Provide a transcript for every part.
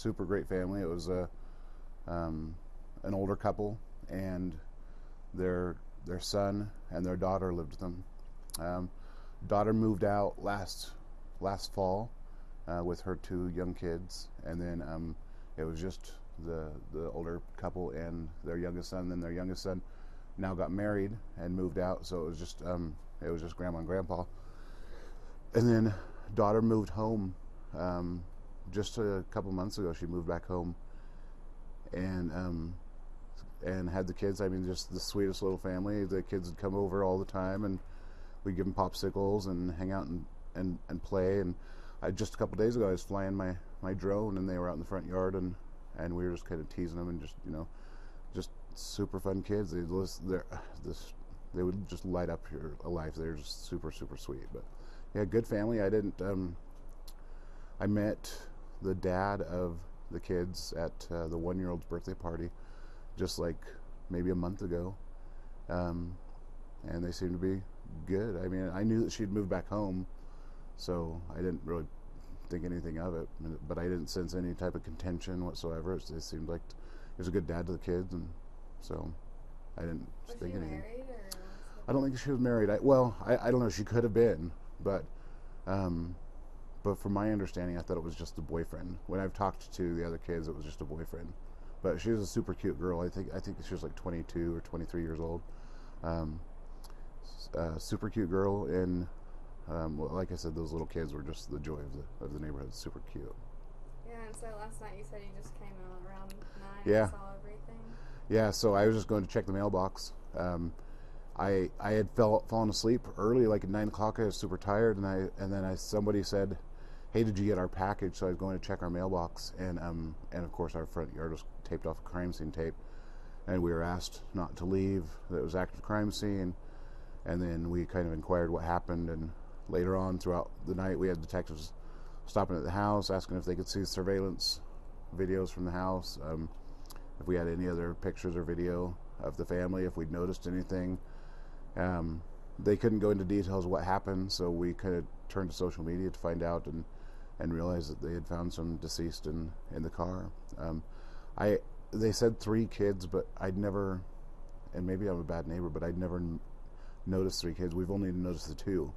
super great family. It was an older couple, and their son and their daughter lived with them. Daughter moved out last fall with her 2 young kids, and then it was just the older couple and their youngest son. Then their youngest son now got married and moved out, so it was just grandma and grandpa. And then daughter moved home just a couple months ago. She moved back home and had the kids. I mean, just the sweetest little family. The kids would come over all the time, and we'd give them popsicles and hang out and play. And just a couple days ago, I was flying my drone, and they were out in the front yard, and we were just kind of teasing them, and just super fun kids. They would just light up your life. They're just super, super sweet. But yeah, good family. I met the dad of the kids at the 1-year-old's birthday party just like maybe a month ago, and they seemed to be good. I mean, I knew that she'd moved back home, so I didn't really think anything of it, but I didn't sense any type of contention whatsoever. It seemed like he was a good dad to the kids, and so I didn't think anything. Was she married, or? I don't think she was married. I don't know. She could have been, but from my understanding, I thought it was just a boyfriend. When I've talked to the other kids, it was just a boyfriend. But she was a super cute girl. I think she was like 22 or 23 years old. Super cute girl, and well, like I said, those little kids were just the joy of the neighborhood. Super cute. Yeah, and so last night you said you just came out around 9 Yeah. and saw everything. Yeah, so I was just going to check the mailbox. I had fallen asleep early, like at 9 o'clock. I was super tired, and then somebody said, "Hey, did you get our package?" So I was going to check our mailbox, and of course our front yard was taped off a crime scene tape, and we were asked not to leave. That was active crime scene, and then we kind of inquired what happened, and later on throughout the night we had detectives stopping at the house asking if they could see surveillance videos from the house, if we had any other pictures or video of the family, if we'd noticed anything. They couldn't go into details of what happened, so we kind of turned to social media to find out and realized that they had found some deceased in the car. They said 3 kids, but I'd never, and maybe I'm a bad neighbor, but I'd never noticed 3 kids. We've only noticed the 2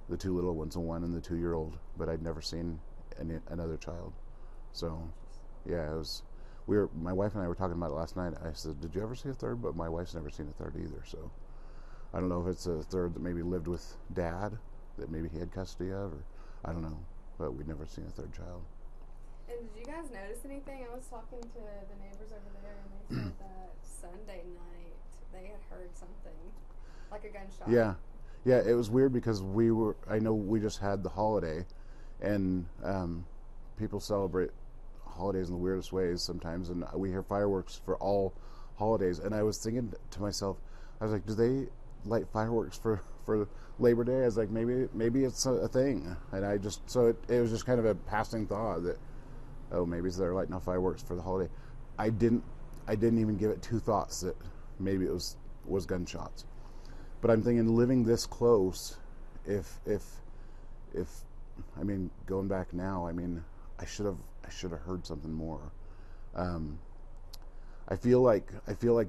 little ones, the 1 and the 2-year-old, but I'd never seen another child. So yeah, my wife and I were talking about it last night. I said, "Did you ever see a third?" But my wife's never seen a third either, so I don't know if it's a third that maybe lived with dad that maybe he had custody of, or I don't know, but we'd never seen a third child. And did you guys notice anything? I was talking to the neighbors over there, and they said that Sunday night they had heard something, like a gunshot. Yeah, it was weird because I know we just had the holiday, and people celebrate holidays in the weirdest ways sometimes, and we hear fireworks for all holidays, and I was thinking to myself, I was like, do they light fireworks for Labor Day? I was like, maybe it's a thing, and it was just kind of a passing thought that, oh, maybe they're lighting off fireworks for the holiday. I didn't even give it 2 thoughts that maybe it was gunshots. But I'm thinking, living this close, if I mean, going back now, I mean, I should have heard something more. I feel like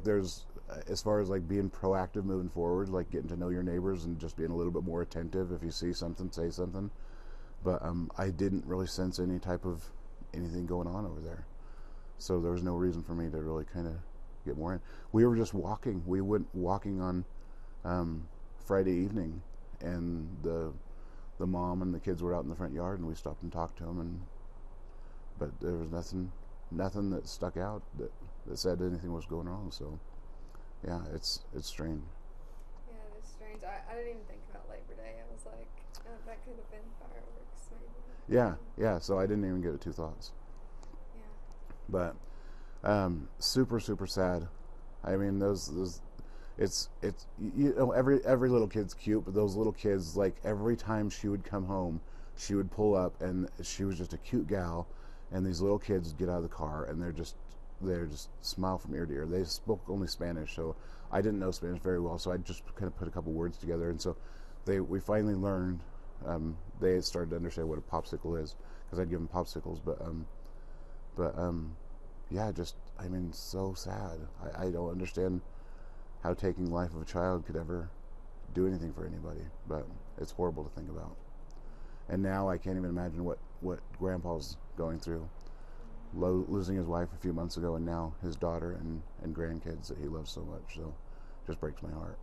there's, as far as like being proactive moving forward, like getting to know your neighbors and just being a little bit more attentive. If you see something, say something. But I didn't really sense any type of anything going on over there, so there was no reason for me to really kind of get more in. We were just walking. We went walking on Friday evening, and the mom and the kids were out in the front yard, and we stopped and talked to them, but there was nothing that stuck out that said anything was going wrong. So yeah, it's strange. Yeah, it is strange. I didn't even think about Labor Day. I was like, oh, that could have been fireworks maybe. Yeah, so I didn't even give it 2 thoughts. Yeah. But super, super sad. I mean, those it's every little kid's cute, but those little kids, like, every time she would come home, she would pull up, and she was just a cute gal, and these little kids would get out of the car, and they're just smile from ear to ear. They spoke only Spanish, so I didn't know Spanish very well, so I just kind of put a couple words together, and so we finally learned. They started to understand what a popsicle is, because I'd give them popsicles, but But yeah, just I mean, so sad. I don't understand how taking the life of a child could ever do anything for anybody, but it's horrible to think about. And now I can't even imagine what Grandpa's going through, losing his wife a few months ago, and now his daughter and grandkids that he loves so much. So it just breaks my heart.